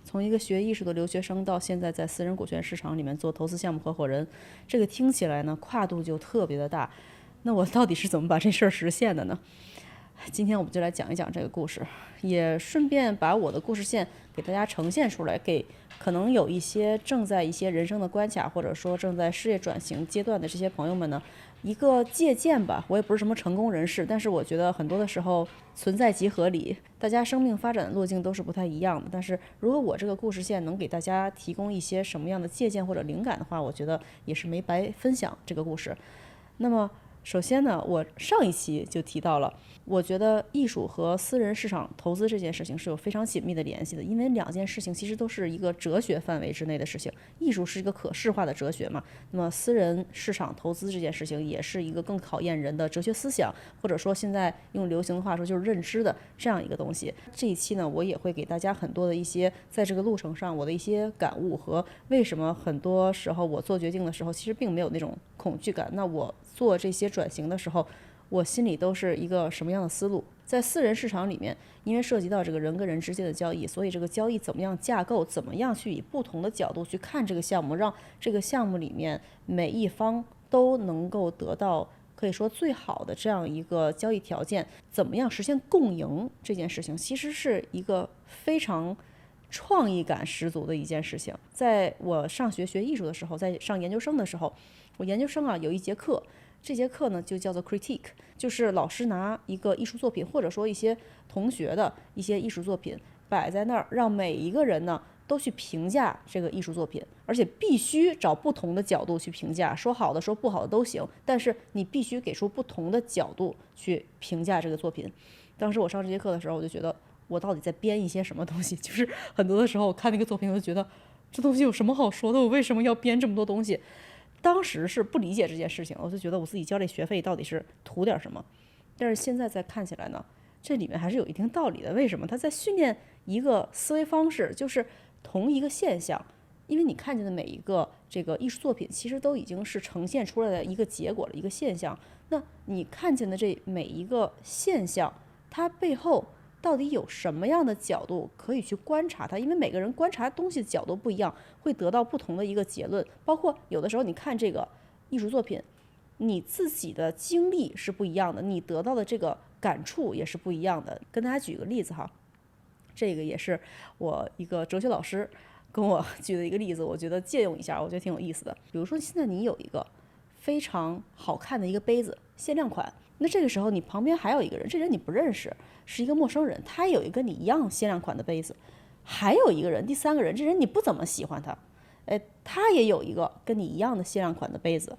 从一个学艺术的留学生到现在在私人股权市场里面做投资项目合伙人，这个听起来呢跨度就特别的大。那我到底是怎么把这事儿实现的呢？今天我们就来讲一讲这个故事，也顺便把我的故事线给大家呈现出来，给可能有一些正在一些人生的关卡，或者说正在事业转型阶段的这些朋友们呢，一个借鉴吧。我也不是什么成功人士，但是我觉得很多的时候存在即合理，大家生命发展的路径都是不太一样的。但是如果我这个故事线能给大家提供一些什么样的借鉴或者灵感的话，我觉得也是没白分享这个故事。那么首先呢，我上一期就提到了，我觉得艺术和私人市场投资这件事情是有非常紧密的联系的，因为两件事情其实都是一个哲学范围之内的事情。艺术是一个可视化的哲学嘛，那么私人市场投资这件事情也是一个更考验人的哲学思想，或者说现在用流行的话说就是认知的这样一个东西。这一期呢，我也会给大家很多的一些在这个路程上我的一些感悟，和为什么很多时候我做决定的时候其实并没有那种恐惧感。那我做这些转型的时候，我心里都是一个什么样的思路。在私人市场里面，因为涉及到这个人跟人之间的交易，所以这个交易怎么样架构，怎么样去以不同的角度去看这个项目，让这个项目里面每一方都能够得到可以说最好的这样一个交易条件，怎么样实现共赢，这件事情其实是一个非常创意感十足的一件事情。在我上学学艺术的时候，在上研究生的时候，我研究生有一节课，这节课呢就叫做 critique， 就是老师拿一个艺术作品，或者说一些同学的一些艺术作品摆在那儿，让每一个人呢都去评价这个艺术作品，而且必须找不同的角度去评价，说好的说不好的都行，但是你必须给出不同的角度去评价这个作品。当时我上这节课的时候，我就觉得我到底在编一些什么东西，就是很多的时候我看那个作品，我就觉得这东西有什么好说的，我为什么要编这么多东西。当时是不理解这件事情，我就觉得我自己交这学费到底是图点什么。但是现在再看起来呢，这里面还是有一定道理的。为什么？他在训练一个思维方式，就是同一个现象，因为你看见的每一个这个艺术作品，其实都已经是呈现出来的一个结果了，一个现象。那你看见的这每一个现象，它背后到底有什么样的角度可以去观察它？因为每个人观察东西的角度不一样，会得到不同的一个结论。包括有的时候你看这个艺术作品，你自己的经历是不一样的，你得到的这个感触也是不一样的。跟大家举个例子哈，这个也是我一个哲学老师跟我举的一个例子，我觉得借用一下，我觉得挺有意思的。比如说现在你有一个非常好看的一个杯子，限量款，那这个时候你旁边还有一个人，这人你不认识，是一个陌生人，他有一个你一样限量款的杯子，还有一个人，第三个人，这人你不怎么喜欢他，他也有一个跟你一样的限量款的杯子，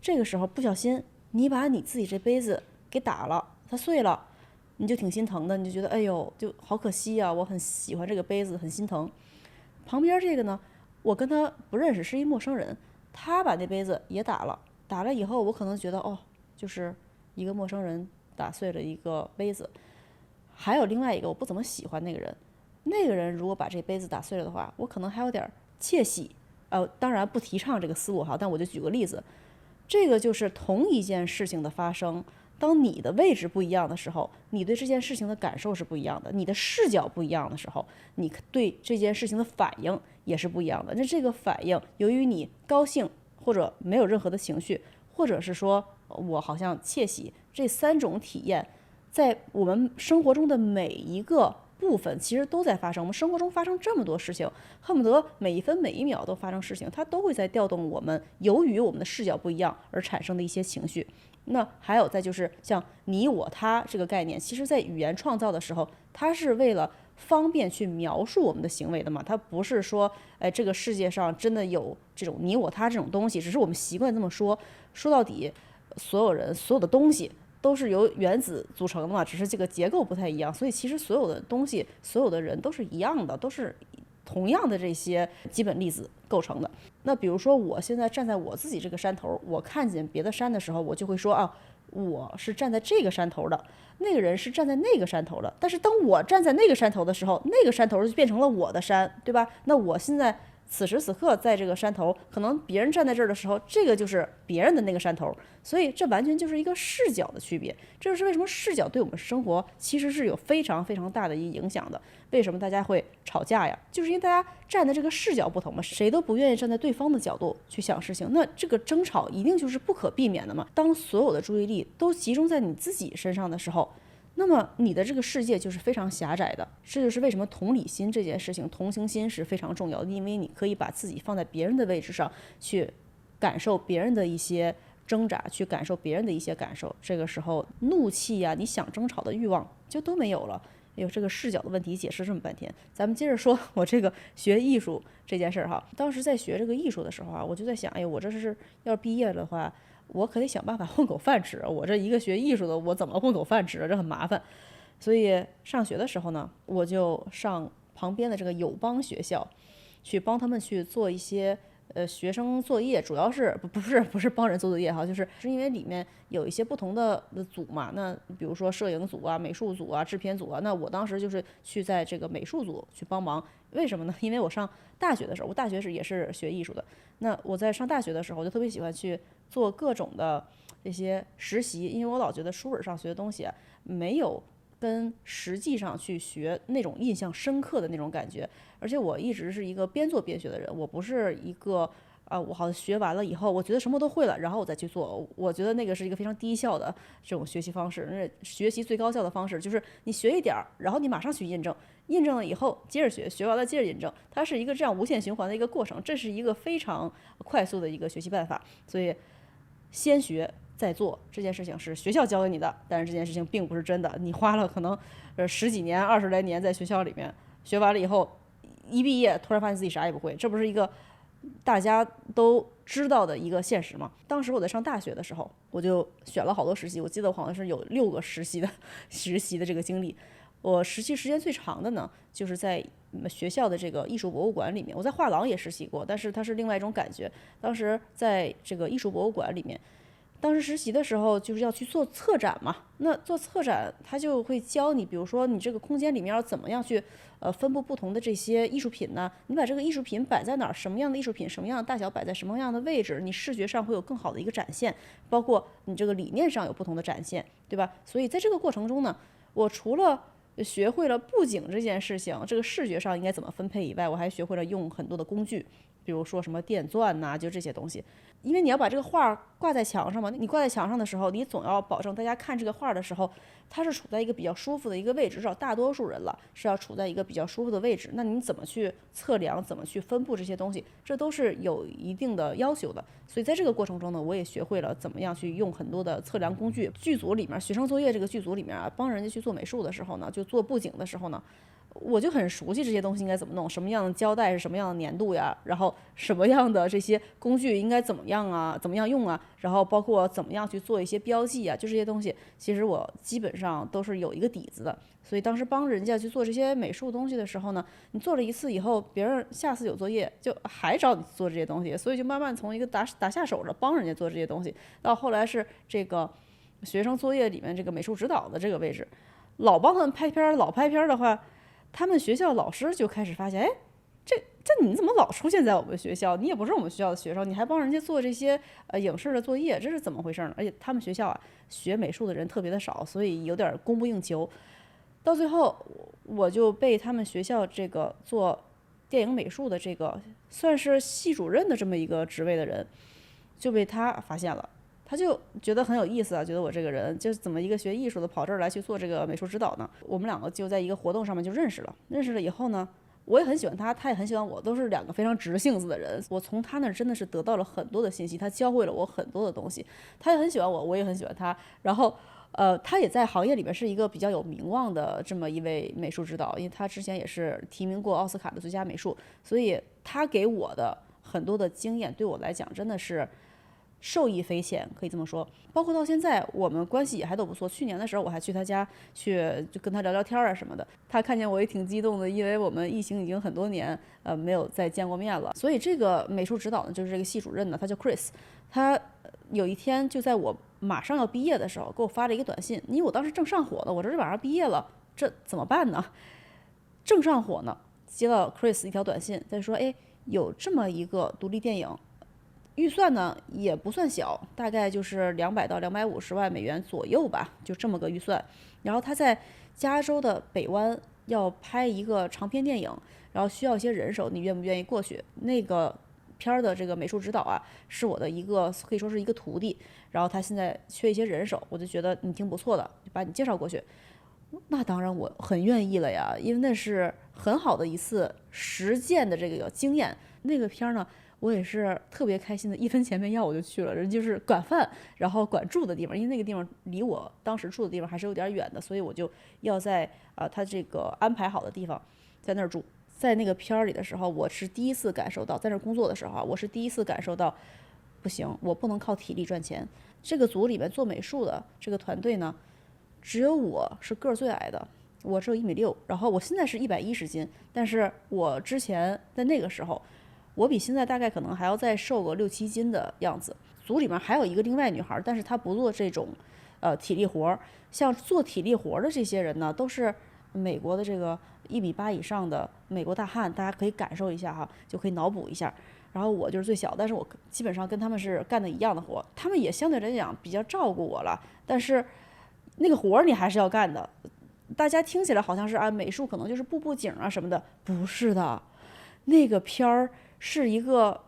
这个时候不小心你把你自己这杯子给打了，它碎了，你就挺心疼的，你就觉得哎呦，就好可惜啊，我很喜欢这个杯子，很心疼。旁边这个呢，我跟他不认识，是一陌生人，他把那杯子也打了，打了以后，我可能觉得哦，就是一个陌生人打碎了一个杯子。还有另外一个我不怎么喜欢那个人，那个人如果把这杯子打碎了的话，我可能还有点窃喜。当然不提倡这个思路哈，但我就举个例子，这个就是同一件事情的发生，当你的位置不一样的时候，你对这件事情的感受是不一样的，你的视角不一样的时候，你对这件事情的反应也是不一样的。那这个反应，由于你高兴或者没有任何的情绪，或者是说我好像窃喜，这三种体验在我们生活中的每一个部分其实都在发生。我们生活中发生这么多事情，恨不得每一分每一秒都发生事情，它都会在调动我们由于我们的视角不一样而产生的一些情绪。那还有再就是像你我他这个概念，其实在语言创造的时候，它是为了方便去描述我们的行为的嘛，它不是说这个世界上真的有这种你我他这种东西，只是我们习惯这么说。说到底，所有人所有的东西都是由原子组成的嘛，只是这个结构不太一样，所以其实所有的东西所有的人都是一样的，都是同样的这些基本粒子构成的。那比如说我现在站在我自己这个山头，我看见别的山的时候，我就会说我是站在这个山头的，那个人是站在那个山头的。但是当我站在那个山头的时候，那个山头就变成了我的山，对吧？那我现在此时此刻在这个山头，可能别人站在这儿的时候，这个就是别人的那个山头，所以这完全就是一个视角的区别。这就是为什么视角对我们生活其实是有非常非常大的一个影响的。为什么大家会吵架呀？就是因为大家站的这个视角不同嘛，谁都不愿意站在对方的角度去想事情，那这个争吵一定就是不可避免的嘛。当所有的注意力都集中在你自己身上的时候，那么你的这个世界就是非常狭窄的。这就是为什么同理心这件事情，同情心是非常重要的，因为你可以把自己放在别人的位置上去感受别人的一些挣扎，去感受别人的一些感受，这个时候怒气呀，你想争吵的欲望就都没有了。有这个视角的问题解释这么半天，咱们接着说我这个学艺术这件事儿哈。当时在学这个艺术的时候啊，我就在想，哎，我这是要毕业的话，我可得想办法混口饭吃。我这一个学艺术的，我怎么混口饭吃啊？这很麻烦。所以上学的时候呢，我就上旁边的这个友邦学校，去帮他们去做一些学生作业，主要是不是帮人做作业哈，就是因为里面有一些不同的组嘛，那比如说摄影组啊、美术组啊、制片组啊，那我当时就是去在这个美术组去帮忙。为什么呢？因为我上大学的时候，我大学也是学艺术的，那我在上大学的时候就特别喜欢去做各种的这些实习，因为我老觉得书本上学的东西啊，没有跟实际上去学那种印象深刻的那种感觉。而且我一直是一个边做边学的人，我不是一个我好像学完了以后，我觉得什么都会了，然后我再去做。我觉得那个是一个非常低效的这种学习方式。那学习最高效的方式就是你学一点儿，然后你马上去印证，印证了以后接着学，学完了接着印证，它是一个这样无限循环的一个过程。这是一个非常快速的一个学习办法。所以先学再做这件事情是学校教给你的，但是这件事情并不是真的。你花了可能十几年、20来年在学校里面学完了以后，一毕业突然发现自己啥也不会，这不是一个大家都知道的一个现实吗？当时我在上大学的时候，我就选了好多实习，我记得我好像是有6个实习的这个经历。我实习时间最长的呢，就是在学校的这个艺术博物馆里面。我在画廊也实习过，但是它是另外一种感觉。当时在这个艺术博物馆里面，当时实习的时候就是要去做策展嘛，那做策展他就会教你，比如说你这个空间里面要怎么样去分布不同的这些艺术品呢？你把这个艺术品摆在哪儿，什么样的艺术品，什么样的大小摆在什么样的位置，你视觉上会有更好的一个展现，包括你这个理念上有不同的展现，对吧？所以在这个过程中呢，我除了学会了布景这件事情，这个视觉上应该怎么分配以外，我还学会了用很多的工具，比如说什么电钻呐，就这些东西。因为你要把这个画挂在墙上嘛，你挂在墙上的时候，你总要保证大家看这个画的时候，它是处在一个比较舒服的一个位置，至少大多数人了是要处在一个比较舒服的位置。那你怎么去测量，怎么去分布这些东西，这都是有一定的要求的。所以在这个过程中呢，我也学会了怎么样去用很多的测量工具。剧组里面，学生作业这个剧组里面啊，帮人家去做美术的时候呢，就做布景的时候呢，我就很熟悉这些东西应该怎么弄，什么样的胶带是什么样的粘度呀，然后什么样的这些工具应该怎么样啊，怎么样用啊，然后包括怎么样去做一些标记啊，就这些东西，其实我基本上都是有一个底子的。所以当时帮人家去做这些美术东西的时候呢，你做了一次以后，别人下次有作业就还找你做这些东西，所以就慢慢从一个打下手的帮人家做这些东西，到后来是这个学生作业里面这个美术指导的这个位置，老帮他们拍片，老拍片的话。他们学校老师就开始发现，哎，这你怎么老出现在我们学校？你也不是我们学校的学生，你还帮人家做这些影视的作业，这是怎么回事呢？而且他们学校啊，学美术的人特别的少，所以有点供不应求。到最后，我就被他们学校这个做电影美术的这个算是系主任的这么一个职位的人，就被他发现了。他就觉得很有意思啊，觉得我这个人就是怎么一个学艺术的跑这儿来去做这个美术指导呢？我们两个就在一个活动上面就认识了，认识了以后呢，我也很喜欢他，他也很喜欢我，都是两个非常直性子的人。我从他那儿真的是得到了很多的信息，他教会了我很多的东西。他也很喜欢我，我也很喜欢他。然后，他也在行业里面是一个比较有名望的这么一位美术指导，因为他之前也是提名过奥斯卡的最佳美术，所以他给我的很多的经验，对我来讲真的是。受益匪浅，可以这么说。包括到现在，我们关系也还都不错。去年的时候，我还去他家去，就跟他聊聊天啊什么的。他看见我也挺激动的，因为我们疫情已经很多年，没有再见过面了。所以这个美术指导呢，就是这个系主任呢，他叫 Chris。他有一天就在我马上要毕业的时候，给我发了一个短信，因为我当时正上火呢，我这马上毕业了，这怎么办呢？正上火呢，接到 Chris 一条短信，他就说，哎，有这么一个独立电影。预算呢也不算小，大概就是200到250万美元左右吧，就这么个预算。然后他在加州的北湾要拍一个长篇电影，然后需要一些人手，你愿不愿意过去？那个片儿的这个美术指导啊，是我的一个可以说是一个徒弟，然后他现在缺一些人手，我就觉得你挺不错的，就把你介绍过去。那当然我很愿意了呀，因为那是很好的一次实践的这个经验。那个片儿呢，我也是特别开心的，一分钱没要我就去了，人就是管饭，然后管住的地方，因为那个地方离我当时住的地方还是有点远的，所以我就要在他这个安排好的地方在那儿住。在那个片儿里的时候，我是第一次感受到，在那儿工作的时候啊，我是第一次感受到，不行，我不能靠体力赚钱。这个组里面做美术的这个团队呢，只有我是个儿最矮的，我只有1米6，然后我现在是110斤，但是我之前在那个时候，我比现在大概可能还要再瘦个6、7斤的样子。组里面还有一个另外女孩，但是她不做这种体力活，像做体力活的这些人呢，都是美国的这个1米8以上的美国大汉，大家可以感受一下哈，就可以脑补一下。然后我就是最小，但是我基本上跟他们是干的一样的活，他们也相对来讲比较照顾我了，但是那个活你还是要干的。大家听起来好像是美术可能就是布布景啊什么的，不是的，那个片儿是一个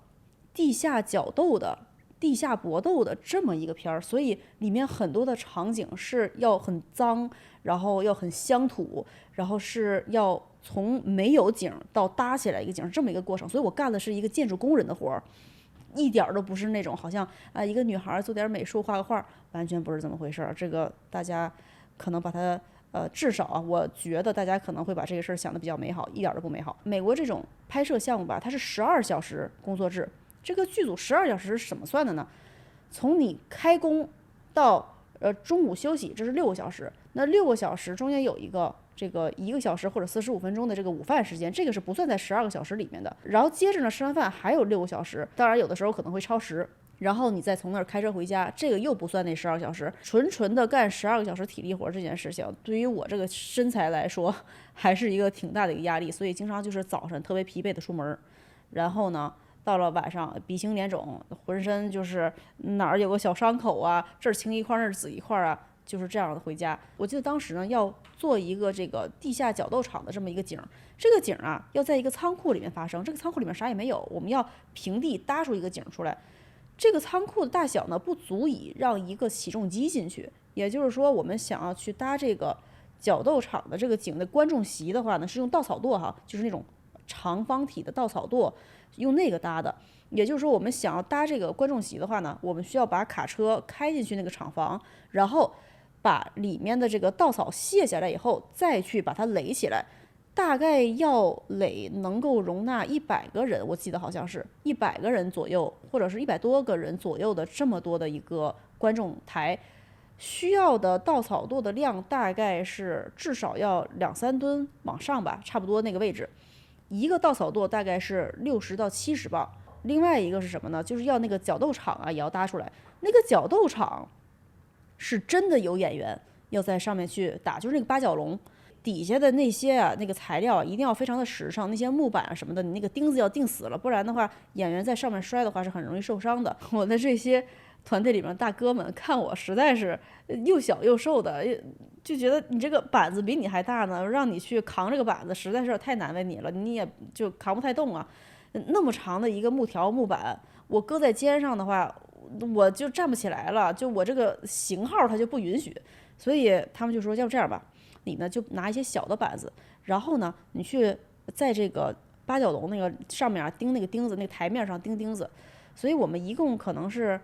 地下角斗的、地下搏斗的这么一个片儿，所以里面很多的场景是要很脏，然后要很乡土，然后是要从没有景到搭起来一个景这么一个过程，所以我干的是一个建筑工人的活儿，一点都不是那种好像一个女孩做点美术画个画，完全不是这么回事儿。这个大家可能把它至少我觉得大家可能会把这个事儿想的比较美好，一点都不美好。美国这种拍摄项目吧，它是12小时工作制，这个剧组12小时是怎么算的呢？从你开工到中午休息，这是6个小时。那6个小时中间有一个这个1个小时或者45分钟的这个午饭时间，这个是不算在12个小时里面的。然后接着呢，吃完饭还有6个小时，当然有的时候可能会超时。然后你再从那儿开车回家，这个又不算那12个小时，纯纯的干12个小时体力活这件事情，对于我这个身材来说，还是一个挺大的一个压力，所以经常就是早晨特别疲惫的出门，然后呢，到了晚上鼻青脸肿，浑身就是哪儿有个小伤口啊，这儿青一块那儿紫一块啊，就是这样的回家。我记得当时呢要做一个这个地下角斗场的这么一个景，这个景啊要在一个仓库里面发生，这个仓库里面啥也没有，我们要平地搭出一个景出来。这个仓库的大小呢不足以让一个起重机进去，也就是说我们想要去搭这个角斗场的这个景的观众席的话呢，是用稻草垛哈，就是那种长方体的稻草垛，用那个搭的。也就是说，我们想要搭这个观众席的话呢，我们需要把卡车开进去那个厂房，然后把里面的这个稻草卸下来以后，再去把它垒起来。大概要垒能够容纳100个人，我记得好像是100个人左右，或者是100多个人左右的这么多的一个观众台，需要的稻草垛的量大概是至少要2、3吨往上吧，差不多那个位置。一个稻草垛大概是60到70磅。另外一个是什么呢？就是要那个角斗场也要搭出来。那个角斗场是真的有演员要在上面去打，就是那个八角笼。底下的那些那个材料一定要非常的实诚，那些木板什么的，你那个钉子要钉死了，不然的话，演员在上面摔的话是很容易受伤的。我的这些团队里面大哥们看我实在是又小又瘦的，就觉得你这个板子比你还大呢，让你去扛这个板子实在是太难为你了，你也就扛不太动啊。那么长的一个木板，我搁在肩上的话，我就站不起来了，就我这个型号它就不允许，所以他们就说要不这样吧。你呢就拿一些小的板子，然后呢你去在这个八角笼那个上面钉那个钉子，那个台面上钉钉子。所以我们一共可能是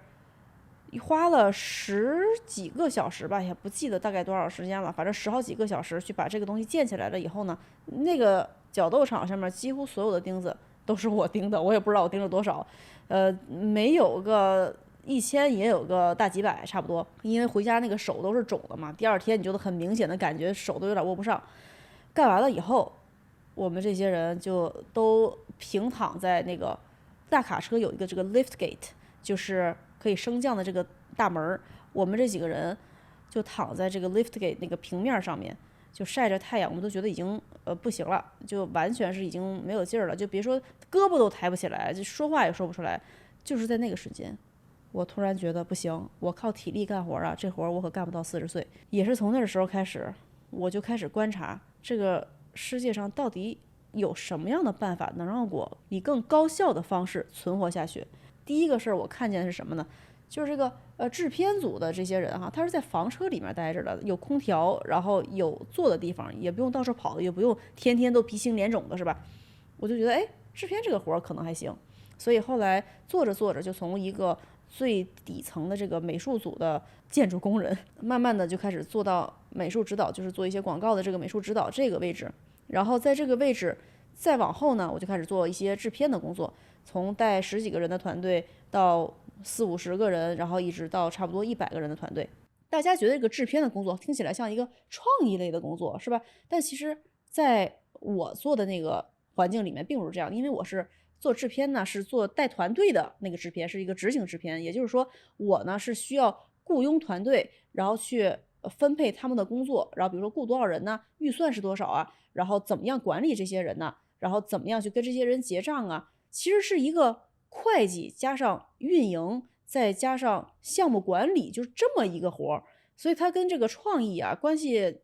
花了10几个小时吧，也不记得大概多少时间了，反正10好几个小时去把这个东西建起来了以后呢，那个角斗场上面几乎所有的钉子都是我钉的，我也不知道我钉了多少，没有个1000也有个大几百差不多，因为回家那个手都是肿的嘛，第二天你就很明显的感觉手都有点握不上。干完了以后，我们这些人就都平躺在那个大卡车有一个这个 lift gate， 就是可以升降的这个大门，我们这几个人就躺在这个 lift gate 那个平面上面，就晒着太阳，我们都觉得已经不行了，就完全是已经没有劲儿了，就别说胳膊都抬不起来，就说话也说不出来。就是在那个瞬间，我突然觉得不行，我靠体力干活这活我可干不到40岁。也是从那个时候开始，我就开始观察这个世界上到底有什么样的办法能让我以更高效的方式存活下去。第一个事儿我看见的是什么呢？就是这个制片组的这些人哈，他是在房车里面待着的，有空调，然后有坐的地方，也不用到处跑，也不用天天都鼻青脸肿的，是吧？我就觉得，哎，制片这个活儿可能还行。所以后来做着做着，就从一个最底层的这个美术组的建筑工人，慢慢的就开始做到美术指导，就是做一些广告的这个美术指导这个位置。然后在这个位置再往后呢，我就开始做一些制片的工作，从带10几个人的团队到40-50个人，然后一直到差不多100个人的团队。大家觉得这个制片的工作听起来像一个创意类的工作，是吧？但其实在我做的那个环境里面并不是这样，因为我是做制片呢，是做带团队的那个制片，是一个执行制片，也就是说我呢是需要雇佣团队，然后去分配他们的工作，然后比如说雇多少人呢，预算是多少啊，然后怎么样管理这些人呢，然后怎么样去跟这些人结账啊，其实是一个会计加上运营再加上项目管理，就是这么一个活儿。所以它跟这个创意啊关系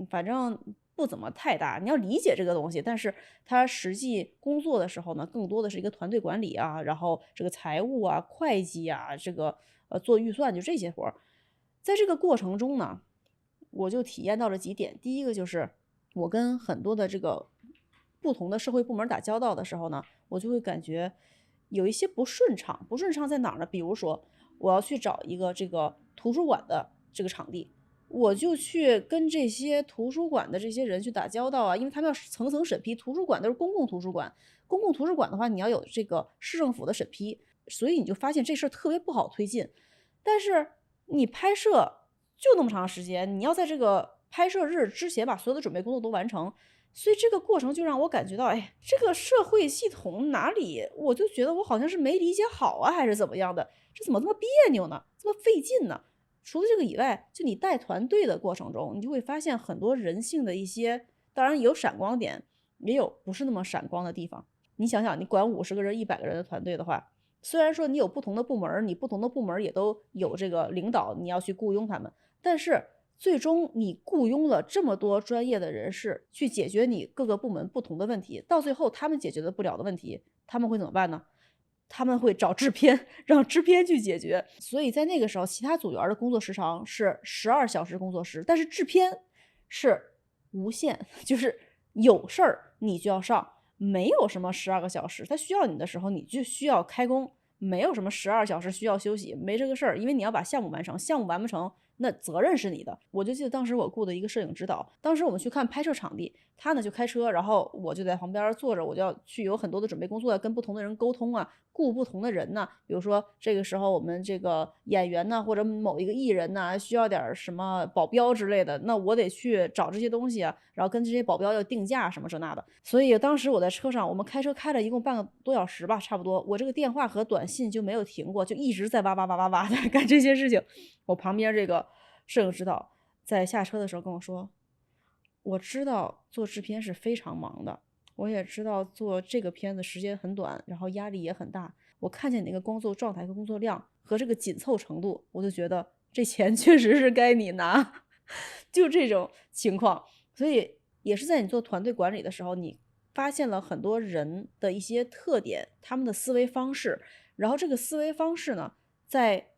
反正不怎么太大。你要理解这个东西，但是它实际工作的时候呢，更多的是一个团队管理啊，然后这个财务啊、会计啊，这个做预算就这些活儿。在这个过程中呢，我就体验到了几点。第一个就是我跟很多的这个不同的社会部门打交道的时候呢，我就会感觉有一些不顺畅。不顺畅在哪儿呢？比如说我要去找一个这个图书馆的这个场地，我就去跟这些图书馆的这些人去打交道啊，因为他们要层层审批，图书馆都是公共图书馆，公共图书馆的话，你要有这个市政府的审批，所以你就发现这事儿特别不好推进。但是你拍摄就那么长时间，你要在这个拍摄日之前把所有的准备工作都完成，所以这个过程就让我感觉到，哎，这个社会系统哪里，我就觉得我好像是没理解好啊，还是怎么样的，这怎么这么别扭呢？这么费劲呢？除了这个以外，就你带团队的过程中，你就会发现很多人性的一些，当然有闪光点，也有不是那么闪光的地方。你想想，你管50个人、100个人的团队的话，虽然说你有不同的部门，你不同的部门也都有这个领导，你要去雇佣他们，但是最终你雇佣了这么多专业的人士去解决你各个部门不同的问题，到最后他们解决的不了的问题，他们会怎么办呢？他们会找制片，让制片去解决。所以在那个时候，其他组员的工作时长是12小时工作时，但是制片是无限，就是有事儿你就要上，没有什么12个小时，他需要你的时候你就需要开工，没有什么12小时需要休息，没这个事儿，因为你要把项目完成，项目完不成，那责任是你的。我就记得当时我雇的一个摄影指导，当时我们去看拍摄场地，他呢就开车，然后我就在旁边坐着，我就要去有很多的准备工作，要跟不同的人沟通啊，雇不同的人呢。比如说这个时候我们这个演员呢，或者某一个艺人呢，需要点什么保镖之类的，那我得去找这些东西啊，然后跟这些保镖要定价什么这那的。所以当时我在车上，我们开车开了一共半个多小时吧，差不多。我这个电话和短信就没有停过，就一直在哇哇哇哇哇的干这些事情。我旁边这个摄影指导在下车的时候跟我说：“我知道做制片是非常忙的，我也知道做这个片子时间很短，然后压力也很大。我看见你那个工作状态和工作量和这个紧凑程度，我就觉得这钱确实是该你拿。”就这种情况。所以也是在你做团队管理的时候，你发现了很多人的一些特点，他们的思维方式，然后这个思维方式呢，在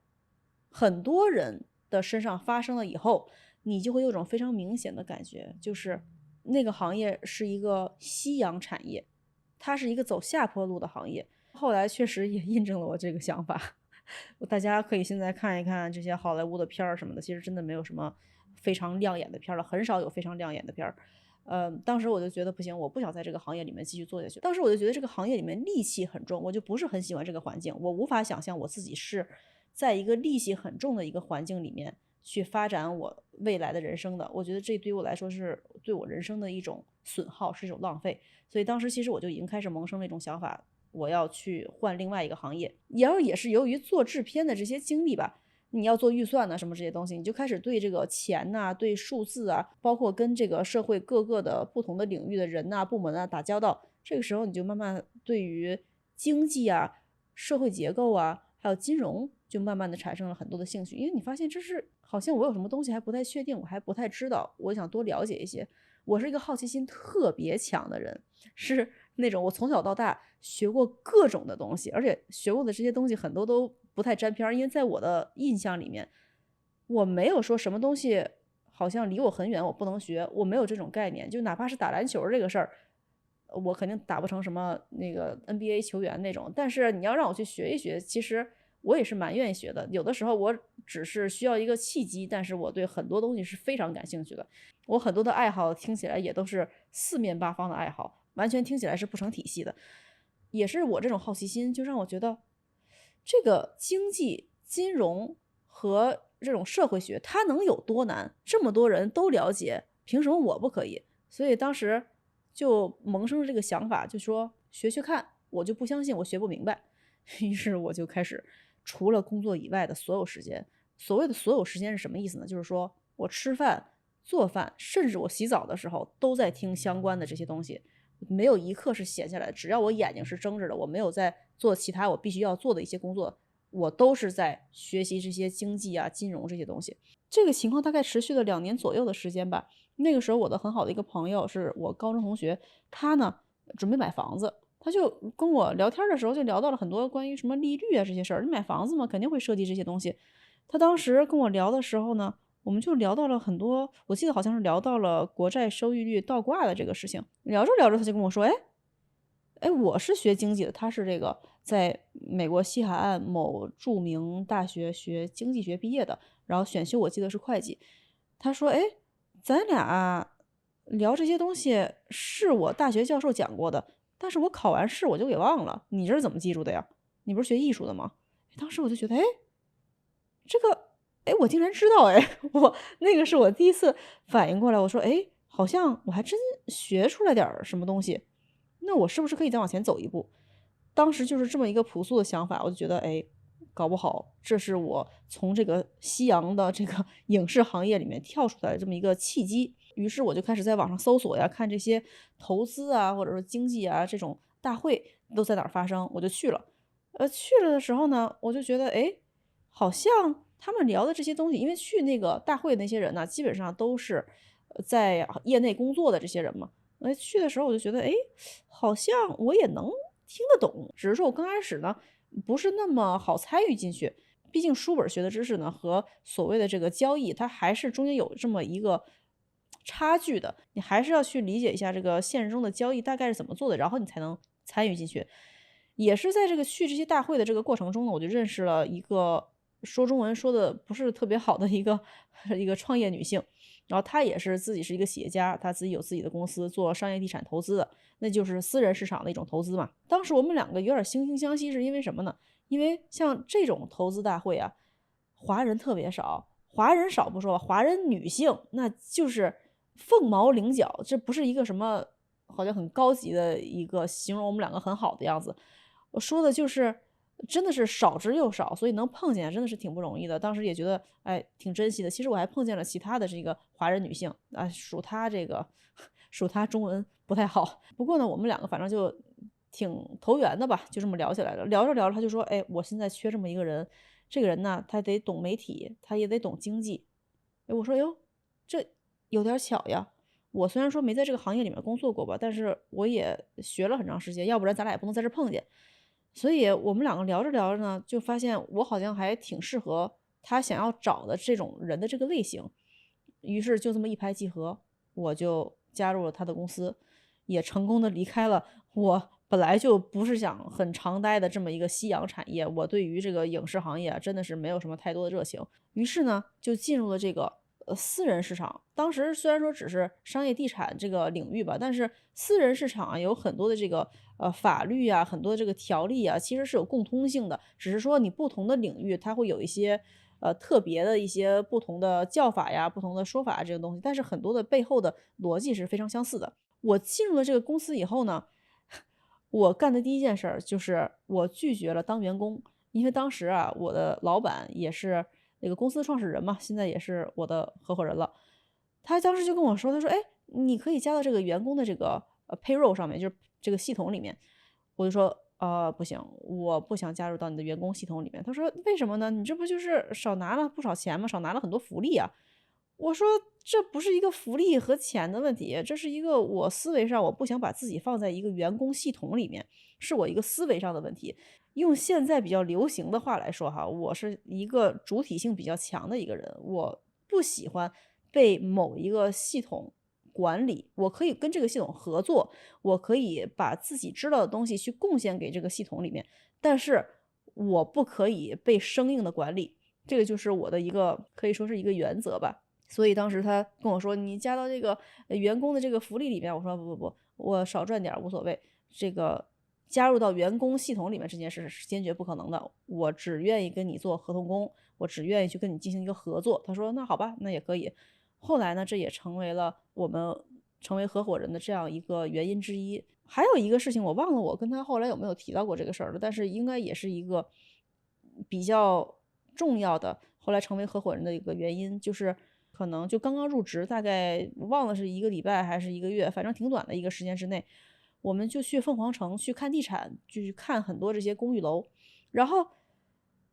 很多人的身上发生了以后，你就会有种非常明显的感觉，就是那个行业是一个夕阳产业，它是一个走下坡路的行业。后来确实也印证了我这个想法。大家可以现在看一看这些好莱坞的片儿什么的，其实真的没有什么非常亮眼的片儿了，很少有非常亮眼的片儿。当时我就觉得不行，我不想在这个行业里面继续做下去。当时我就觉得这个行业里面戾气很重，我就不是很喜欢这个环境，我无法想象我自己是在一个戾气很重的一个环境里面去发展我未来的人生的。我觉得这对于我来说是对我人生的一种损耗，是一种浪费。所以当时其实我就已经开始萌生了一种想法，我要去换另外一个行业。然后也是由于做制片的这些经历吧，你要做预算呢，什么这些东西，你就开始对这个钱呐、对数字啊，包括跟这个社会各个的不同的领域的人呐、部门啊打交道。这个时候你就慢慢对于经济啊、社会结构啊，还有金融，就慢慢的产生了很多的兴趣。因为你发现这是好像我有什么东西还不太确定，我还不太知道，我想多了解一些。我是一个好奇心特别强的人，是那种我从小到大学过各种的东西，而且学过的这些东西很多都不太沾边儿，因为在我的印象里面，我没有说什么东西好像离我很远，我不能学，我没有这种概念。就哪怕是打篮球这个事儿，我肯定打不成什么那个 NBA 球员那种，但是你要让我去学一学，其实我也是蛮愿意学的。有的时候我只是需要一个契机，但是我对很多东西是非常感兴趣的。我很多的爱好听起来也都是四面八方的爱好，完全听起来是不成体系的。也是我这种好奇心，就让我觉得这个经济、金融和这种社会学，它能有多难？这么多人都了解，凭什么我不可以？所以当时就萌生了这个想法，就说学学看，我就不相信我学不明白。于是我就开始除了工作以外的所有时间，所谓的所有时间是什么意思呢？就是说我吃饭、做饭，甚至我洗澡的时候都在听相关的这些东西，没有一刻是闲下来的。只要我眼睛是睁着的，我没有在做其他我必须要做的一些工作，我都是在学习这些经济啊、金融这些东西。这个情况大概持续了2年左右的时间吧。那个时候我的很好的一个朋友是我高中同学，他呢准备买房子，他就跟我聊天的时候就聊到了很多关于什么利率啊这些事儿。你买房子嘛，肯定会涉及这些东西。他当时跟我聊的时候呢，我们就聊到了很多，我记得好像是聊到了国债收益率倒挂的这个事情。聊着聊着，他就跟我说：“哎，我是学经济的，他是这个在美国西海岸某著名大学学经济学毕业的，然后选修我记得是会计。”他说：“哎，咱俩聊这些东西是我大学教授讲过的，但是我考完试我就给忘了，你这是怎么记住的呀？你不是学艺术的吗？”当时我就觉得，哎，这个，哎，我竟然知道，哎，我那个是我第一次反应过来，我说，哎，好像我还真学出来点儿什么东西，那我是不是可以再往前走一步？当时就是这么一个朴素的想法，我就觉得，哎，搞不好这是我从这个西洋的这个影视行业里面跳出来的这么一个契机。于是我就开始在网上搜索呀，看这些投资啊，或者说经济啊这种大会都在哪儿发生，我就去了。去了的时候呢，我就觉得，哎，好像他们聊的这些东西，因为去那个大会的那些人呢，基本上都是在业内工作的这些人嘛。去的时候我就觉得，哎，好像我也能听得懂，只是说我刚开始呢，不是那么好参与进去。毕竟书本学的知识呢，和所谓的这个交易，它还是中间有这么一个差距的。你还是要去理解一下这个现实中的交易大概是怎么做的，然后你才能参与进去。也是在这个去这些大会的这个过程中呢，我就认识了一个说中文说的不是特别好的一个创业女性。然后她也是自己是一个企业家，她自己有自己的公司做商业地产投资的，那就是私人市场的一种投资嘛。当时我们两个有点惺惺相惜，是因为什么呢？因为像这种投资大会啊，华人特别少，华人少不说吧，华人女性那就是凤毛麟角，这不是一个什么好像很高级的一个形容我们两个很好的样子。我说的就是真的是少之又少，所以能碰见真的是挺不容易的。当时也觉得哎挺珍惜的。其实我还碰见了其他的这个华人女性啊，属她中文不太好。不过呢，我们两个反正就挺投缘的吧，就这么聊起来了。聊着聊着，他就说：“哎，我现在缺这么一个人，这个人呢，他得懂媒体，他也得懂经济。”哎，我说：“哟，这有点巧呀。我虽然说没在这个行业里面工作过吧，但是我也学了很长时间，要不然咱俩也不能在这碰见。”所以我们两个聊着聊着呢，就发现我好像还挺适合他想要找的这种人的这个类型。于是就这么一拍即合，我就加入了他的公司，也成功的离开了我本来就不是想很长待的这么一个夕阳产业。我对于这个影视行业啊，真的是没有什么太多的热情。于是呢，就进入了这个私人市场。当时虽然说只是商业地产这个领域吧，但是私人市场啊有很多的这个法律啊，很多这个条例啊，其实是有共通性的，只是说你不同的领域它会有一些特别的一些不同的叫法呀、不同的说法啊这个东西，但是很多的背后的逻辑是非常相似的。我进入了这个公司以后呢，我干的第一件事儿就是我拒绝了当员工。因为当时啊，我的老板也是那个公司的创始人嘛，现在也是我的合伙人了。他当时就跟我说，他说：“哎，你可以加到这个员工的这个payroll 上面，就是这个系统里面。”我就说：不行，我不想加入到你的员工系统里面。”他说：“为什么呢？你这不就是少拿了不少钱吗？少拿了很多福利啊。”我说这不是一个福利和钱的问题，这是一个我思维上我不想把自己放在一个员工系统里面，是我一个思维上的问题。用现在比较流行的话来说哈，我是一个主体性比较强的一个人，我不喜欢被某一个系统管理，我可以跟这个系统合作，我可以把自己知道的东西去贡献给这个系统里面，但是我不可以被生硬的管理，这个就是我的一个可以说是一个原则吧。所以当时他跟我说：“你加到这个员工的这个福利里面。”我说：“不，我少赚点儿无所谓。这个加入到员工系统里面这件事是坚决不可能的。我只愿意跟你做合同工，我只愿意去跟你进行一个合作。”他说：“那好吧，那也可以。”后来呢，这也成为了我们成为合伙人的这样一个原因之一。还有一个事情，我忘了我跟他后来有没有提到过这个事儿了，但是应该也是一个比较重要的，后来成为合伙人的一个原因，就是可能就刚刚入职，大概我忘了是1个礼拜还是1个月，反正挺短的一个时间之内，我们就去凤凰城去看地产，就去看很多这些公寓楼。然后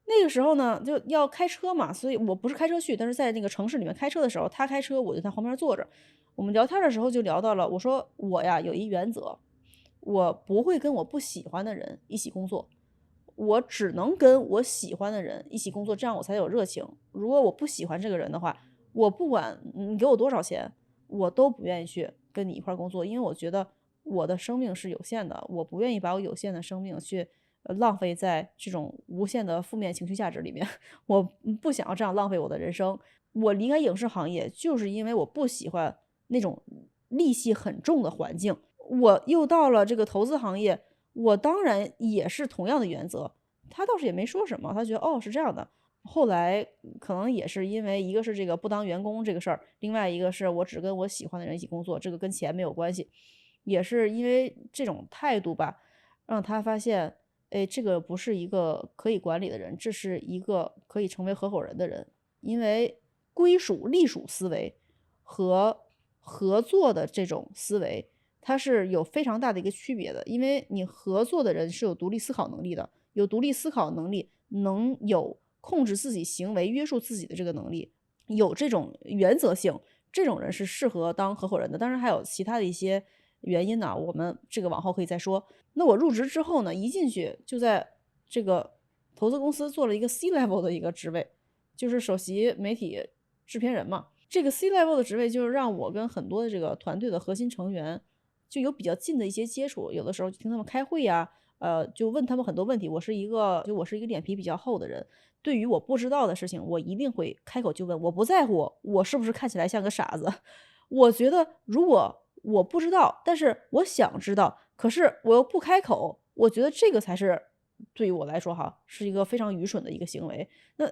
那个时候呢，就要开车嘛，所以我不是开车去，但是在那个城市里面开车的时候，他开车，我就在旁边坐着。我们聊天的时候就聊到了，我说我呀有一原则，我不会跟我不喜欢的人一起工作，我只能跟我喜欢的人一起工作，这样我才有热情。如果我不喜欢这个人的话，我不管你给我多少钱，我都不愿意去跟你一块儿工作，因为我觉得我的生命是有限的，我不愿意把我有限的生命去浪费在这种无限的负面情绪价值里面，我不想要这样浪费我的人生。我离开影视行业，就是因为我不喜欢那种戾气很重的环境。我又到了这个投资行业，我当然也是同样的原则。他倒是也没说什么，他觉得哦是这样的。后来可能也是因为一个是这个不当员工这个事儿，另外一个是我只跟我喜欢的人一起工作，这个跟钱没有关系。也是因为这种态度吧，让他发现，哎，这个不是一个可以管理的人，这是一个可以成为合伙人的人。因为归属隶属思维和合作的这种思维，它是有非常大的一个区别的。因为你合作的人是有独立思考能力的，有独立思考能力，能有控制自己行为、约束自己的这个能力，有这种原则性，这种人是适合当合伙人的。当然还有其他的一些原因呢，我们这个往后可以再说。那我入职之后呢，一进去就在这个投资公司做了一个 C level 的一个职位，就是首席媒体制片人嘛。这个 C level 的职位就是让我跟很多的这个团队的核心成员就有比较近的一些接触，有的时候就听他们开会呀，就问他们很多问题。我是一个脸皮比较厚的人，对于我不知道的事情，我一定会开口就问，我不在乎我是不是看起来像个傻子。我觉得如果我不知道，但是我想知道，可是我又不开口，我觉得这个才是对于我来说哈，是一个非常愚蠢的一个行为。那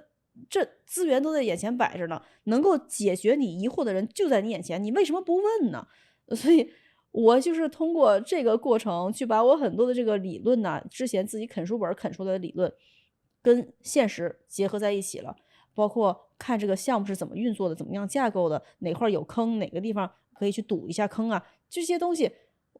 这资源都在眼前摆着呢，能够解决你疑惑的人就在你眼前，你为什么不问呢？所以我就是通过这个过程去把我很多的这个理论呐，之前自己啃书本儿啃出来的理论，跟现实结合在一起了。包括看这个项目是怎么运作的，怎么样架构的，哪块儿有坑，哪个地方可以去堵一下坑啊，这些东西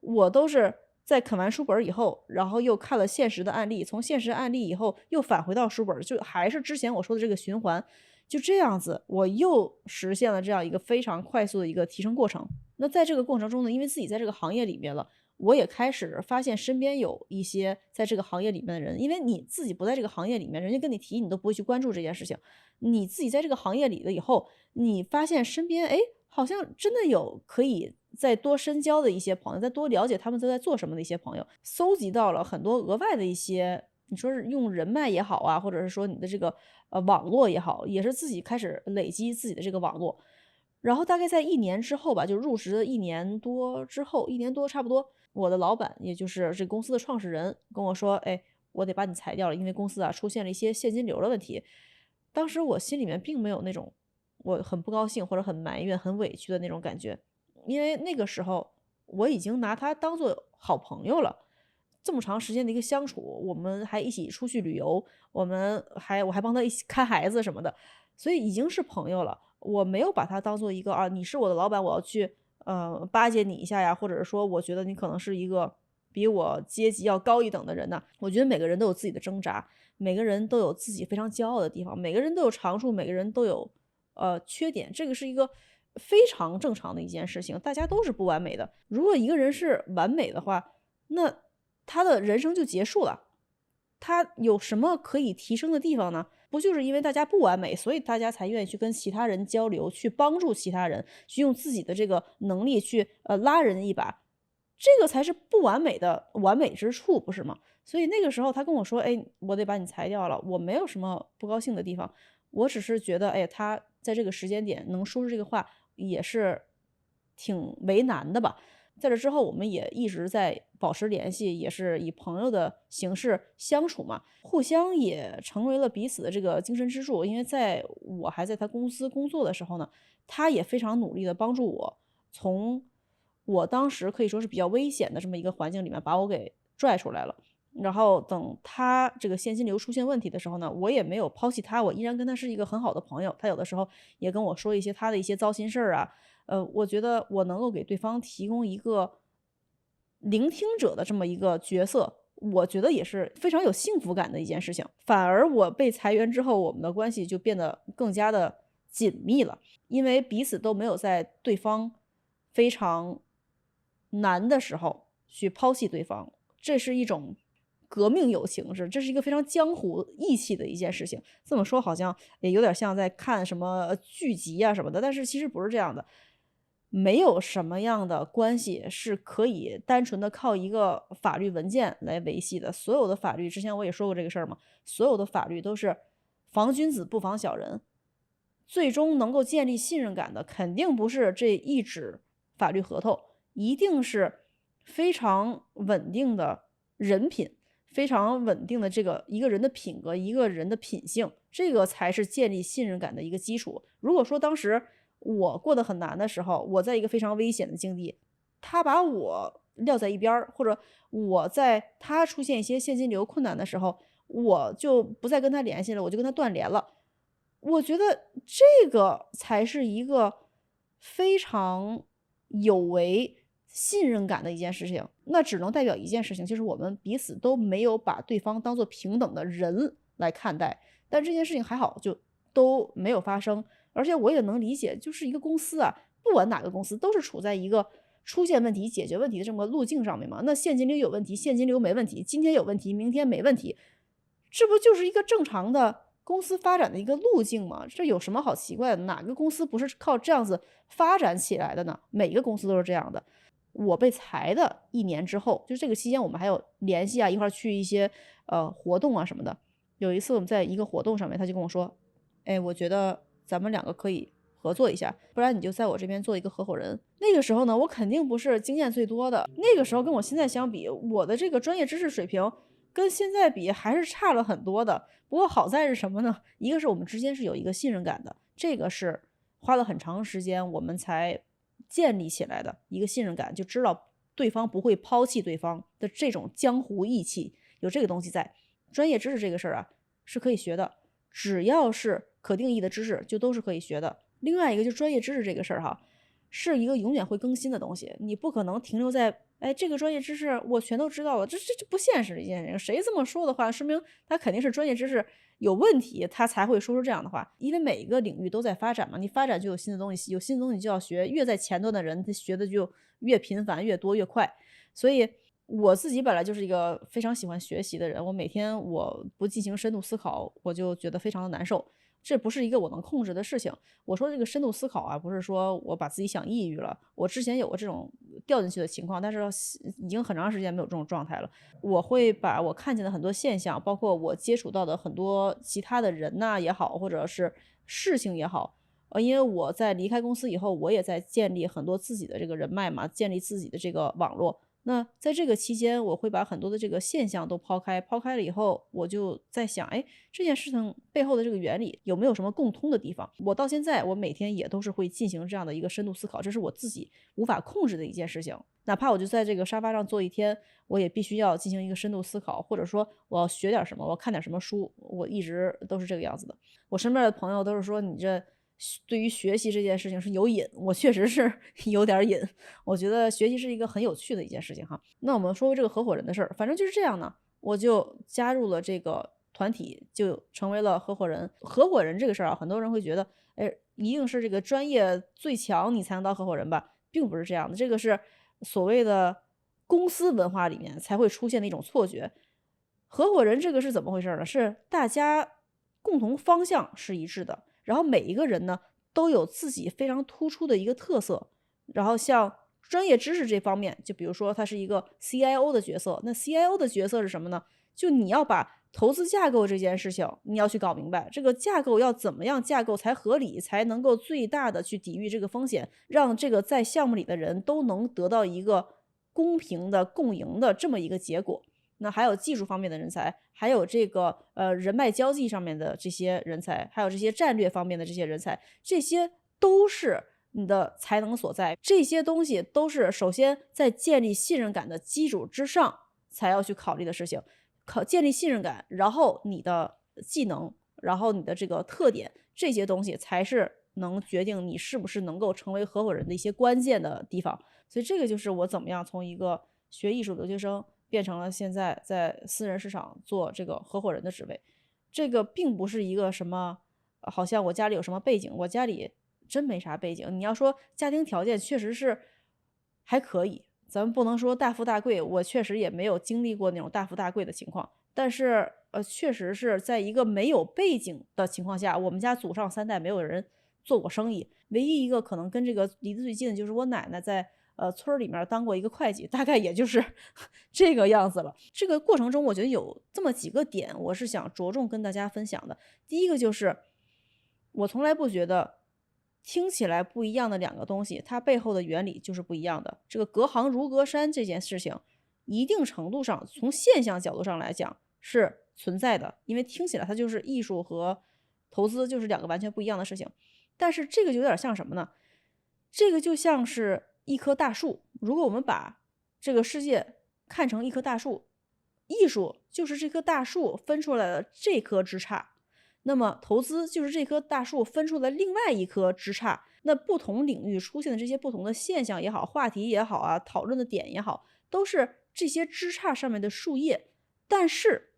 我都是在啃完书本儿以后，然后又看了现实的案例，从现实案例以后又返回到书本儿，就还是之前我说的这个循环，就这样子，我又实现了这样一个非常快速的一个提升过程。那在这个过程中呢，因为自己在这个行业里面了，我也开始发现身边有一些在这个行业里面的人，因为你自己不在这个行业里面，人家跟你提，你都不会去关注这件事情。你自己在这个行业里了以后，你发现身边，哎，好像真的有可以再多深交的一些朋友，再多了解他们都在做什么的一些朋友，搜集到了很多额外的一些，你说是用人脉也好啊，或者是说你的这个网络也好，也是自己开始累积自己的这个网络。然后大概在1年之后吧，就入职的1年多之后1年多差不多，我的老板，也就是这公司的创始人跟我说：“哎，我得把你裁掉了，因为公司啊出现了一些现金流的问题。”当时我心里面并没有那种我很不高兴或者很埋怨、很委屈的那种感觉，因为那个时候我已经拿他当做好朋友了。这么长时间的一个相处，我们还一起出去旅游，我还帮他一起看孩子什么的，所以已经是朋友了。我没有把他当做一个啊，你是我的老板，我要去巴结你一下呀，或者是说我觉得你可能是一个比我阶级要高一等的人呢。我觉得每个人都有自己的挣扎，每个人都有自己非常骄傲的地方，每个人都有长处，每个人都有缺点，这个是一个非常正常的一件事情，大家都是不完美的。如果一个人是完美的话，那他的人生就结束了。他有什么可以提升的地方呢？不就是因为大家不完美，所以大家才愿意去跟其他人交流，去帮助其他人，去用自己的这个能力去拉人一把，这个才是不完美的完美之处，不是吗？所以那个时候他跟我说：“哎，我得把你裁掉了。”我没有什么不高兴的地方，我只是觉得，哎，他在这个时间点能说出这个话，也是挺为难的吧。在这之后，我们也一直在保持联系，也是以朋友的形式相处嘛，互相也成为了彼此的这个精神支柱。因为在我还在他公司工作的时候呢，他也非常努力的帮助我，从我当时可以说是比较危险的这么一个环境里面把我给拽出来了。然后等他这个现金流出现问题的时候呢，我也没有抛弃他，我依然跟他是一个很好的朋友。他有的时候也跟我说一些他的一些糟心事儿啊，我觉得我能够给对方提供一个聆听者的这么一个角色，我觉得也是非常有幸福感的一件事情。反而我被裁员之后，我们的关系就变得更加的紧密了，因为彼此都没有在对方非常难的时候去抛弃对方，这是一种革命友情，这是一个非常江湖义气的一件事情。这么说好像也有点像在看什么剧集啊什么的，但是其实不是这样的。没有什么样的关系是可以单纯的靠一个法律文件来维系的。所有的法律，之前我也说过这个事儿嘛，所有的法律都是防君子不防小人。最终能够建立信任感的，肯定不是这一纸法律合同，一定是非常稳定的人品，非常稳定的这个一个人的品格，一个人的品性，这个才是建立信任感的一个基础。如果说当时我过得很难的时候，我在一个非常危险的境地，他把我撂在一边儿，或者我在他出现一些现金流困难的时候，我就不再跟他联系了，我就跟他断联了。我觉得这个才是一个非常有违信任感的一件事情。那只能代表一件事情，就是我们彼此都没有把对方当做平等的人来看待。但这件事情还好，就都没有发生。而且我也能理解，就是一个公司啊，不管哪个公司都是处在一个出现问题、解决问题的这么个路径上面嘛。那现金流有问题，现金流没问题，今天有问题，明天没问题，这不就是一个正常的公司发展的一个路径吗？这有什么好奇怪的？哪个公司不是靠这样子发展起来的呢？每个公司都是这样的。我被裁的1年之后，就这个期间我们还有联系啊，一块儿去一些活动啊什么的。有一次我们在一个活动上面，他就跟我说：“哎，我觉得咱们两个可以合作一下，不然你就在我这边做一个合伙人。”那个时候呢，我肯定不是经验最多的，那个时候跟我现在相比，我的这个专业知识水平跟现在比还是差了很多的。不过好在是什么呢？一个是我们之间是有一个信任感的，这个是花了很长时间我们才建立起来的一个信任感，就知道对方不会抛弃对方的这种江湖义气，有这个东西在。专业知识这个事儿啊，是可以学的，只要是可定义的知识，就都是可以学的。另外一个就专业知识这个事儿哈，是一个永远会更新的东西，你不可能停留在哎这个专业知识我全都知道了，这不现实的一件事情。谁这么说的话，说明他肯定是专业知识有问题，他才会说出这样的话。因为每一个领域都在发展嘛，你发展就有新的东西，有新的东西就要学，越在前端的人，他学的就越频繁、越多、越快。所以我自己本来就是一个非常喜欢学习的人，我每天我不进行深度思考，我就觉得非常的难受。这不是一个我能控制的事情。我说这个深度思考啊，不是说我把自己想抑郁了。我之前有过这种掉进去的情况，但是已经很长时间没有这种状态了。我会把我看见的很多现象，包括我接触到的很多其他的人呐也好，或者是事情也好，因为我在离开公司以后，我也在建立很多自己的这个人脉嘛，建立自己的这个网络。那在这个期间，我会把很多的这个现象都抛开，抛开了以后，我就在想，哎，这件事情背后的这个原理有没有什么共通的地方？我到现在，我每天也都是会进行这样的一个深度思考，这是我自己无法控制的一件事情。哪怕我就在这个沙发上坐一天，我也必须要进行一个深度思考，或者说我要学点什么，我要看点什么书，我一直都是这个样子的。我身边的朋友都是说你这对于学习这件事情是有瘾，我确实是有点瘾。我觉得学习是一个很有趣的一件事情哈。那我们说回这个合伙人的事儿，反正就是这样呢，我就加入了这个团体就成为了合伙人。合伙人这个事儿啊，很多人会觉得，哎，一定是这个专业最强你才能当合伙人吧，并不是这样的。这个是所谓的公司文化里面才会出现的一种错觉。合伙人这个是怎么回事呢？是大家共同方向是一致的，然后每一个人呢都有自己非常突出的一个特色。然后像专业知识这方面，就比如说他是一个 CIO 的角色，那 CIO 的角色是什么呢？就你要把投资架构这件事情，你要去搞明白，这个架构要怎么样架构才合理，才能够最大的去抵御这个风险，让这个在项目里的人都能得到一个公平的共赢的这么一个结果。那还有技术方面的人才，还有这个人脉交际上面的这些人才，还有这些战略方面的这些人才，这些都是你的才能所在。这些东西都是首先在建立信任感的基础之上才要去考虑的事情。建立信任感，然后你的技能，然后你的这个特点，这些东西才是能决定你是不是能够成为合伙人的一些关键的地方。所以这个就是我怎么样从一个学艺术留学生变成了现在在私人市场做这个合伙人的职位。这个并不是一个什么好像我家里有什么背景，我家里真没啥背景。你要说家庭条件确实是还可以，咱们不能说大富大贵，我确实也没有经历过那种大富大贵的情况。但是确实是在一个没有背景的情况下，我们家祖上3代没有人做过生意，唯一一个可能跟这个离得最近的就是我奶奶在村里面当过一个会计，大概也就是这个样子了。这个过程中我觉得有这么几个点我是想着重跟大家分享的。第一个就是我从来不觉得听起来不一样的2个东西，它背后的原理就是不一样的。这个隔行如隔山这件事情，一定程度上从现象角度上来讲是存在的，因为听起来它就是艺术和投资就是2个完全不一样的事情。但是这个就有点像什么呢？这个就像是一棵大树，如果我们把这个世界看成一棵大树，艺术就是这棵大树分出来的这棵枝杈，那么投资就是这棵大树分出来另外一棵枝杈。那不同领域出现的这些不同的现象也好，话题也好啊，讨论的点也好，都是这些枝杈上面的树叶。但是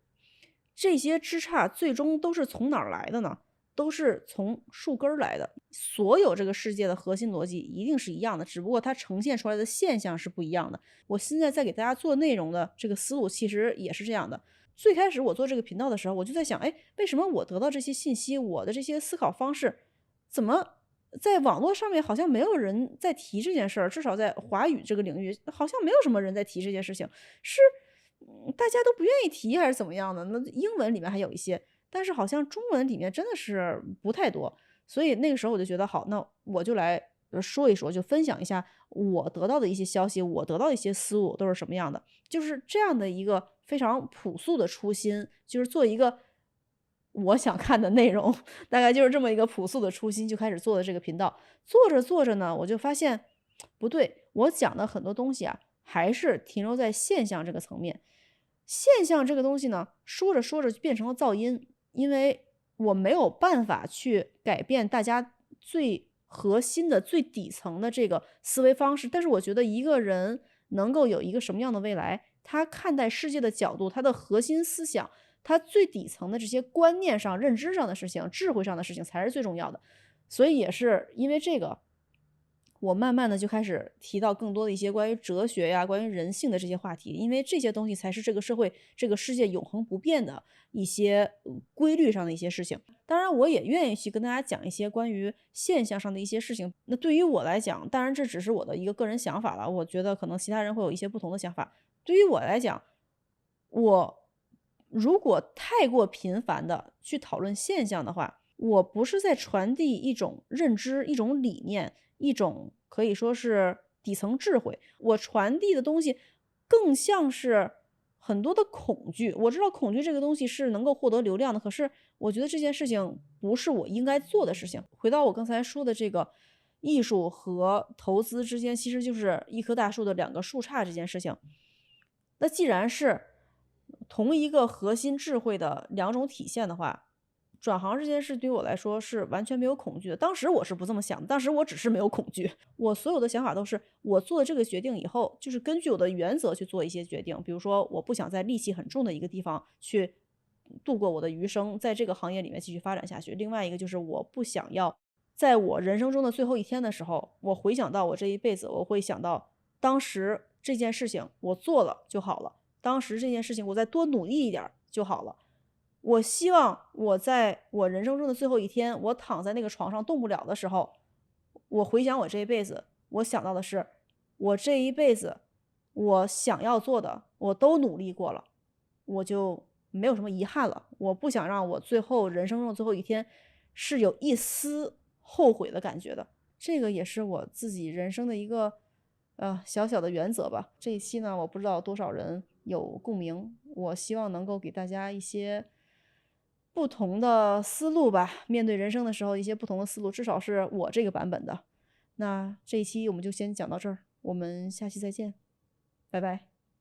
这些枝杈最终都是从哪儿来的呢？都是从树根来的。所有这个世界的核心逻辑一定是一样的，只不过它呈现出来的现象是不一样的。我现在在给大家做内容的这个思路其实也是这样的。最开始我做这个频道的时候，我就在想，哎，为什么我得到这些信息，我的这些思考方式，怎么在网络上面好像没有人在提这件事儿？至少在华语这个领域，好像没有什么人在提这件事情，是大家都不愿意提还是怎么样的？那英文里面还有一些，但是好像中文里面真的是不太多。所以那个时候我就觉得好，那我就来说一说，就分享一下我得到的一些消息，我得到的一些思路都是什么样的。就是这样的一个非常朴素的初心，就是做一个我想看的内容，大概就是这么一个朴素的初心就开始做的这个频道。做着做着呢，我就发现不对，我讲的很多东西啊，还是停留在现象这个层面。现象这个东西呢，说着说着就变成了噪音，因为我没有办法去改变大家最核心的、最底层的这个思维方式。但是我觉得一个人能够有一个什么样的未来，他看待世界的角度，他的核心思想，他最底层的这些观念上、认知上的事情、智慧上的事情才是最重要的。所以也是因为这个，我慢慢的就开始提到更多的一些关于哲学呀、关于人性的这些话题，因为这些东西才是这个社会、这个世界永恒不变的一些规律上的一些事情。当然，我也愿意去跟大家讲一些关于现象上的一些事情。那对于我来讲，当然这只是我的一个个人想法了，我觉得可能其他人会有一些不同的想法。对于我来讲，我如果太过频繁的去讨论现象的话，我不是在传递一种认知、一种理念、一种可以说是底层智慧，我传递的东西更像是很多的恐惧。我知道恐惧这个东西是能够获得流量的，可是我觉得这件事情不是我应该做的事情。回到我刚才说的这个艺术和投资之间，其实就是一棵大树的2个树杈这件事情。那既然是同一个核心智慧的2种体现的话，转行这件事对于我来说是完全没有恐惧的。当时我是不这么想的，当时我只是没有恐惧。我所有的想法都是我做了这个决定以后，就是根据我的原则去做一些决定。比如说我不想在戾气很重的一个地方去度过我的余生，在这个行业里面继续发展下去。另外一个就是我不想要在我人生中的最后一天的时候，我回想到我这一辈子，我会想到当时这件事情我做了就好了，当时这件事情我再多努力一点就好了。我希望我在我人生中的最后一天，我躺在那个床上动不了的时候，我回想我这一辈子，我想到的是，我这一辈子我想要做的，我都努力过了，我就没有什么遗憾了。我不想让我最后人生中的最后一天是有一丝后悔的感觉的。这个也是我自己人生的一个小小的原则吧。这一期呢，我不知道多少人有共鸣，我希望能够给大家一些不同的思路吧，面对人生的时候一些不同的思路，至少是我这个版本的。那这一期我们就先讲到这儿，我们下期再见，拜拜。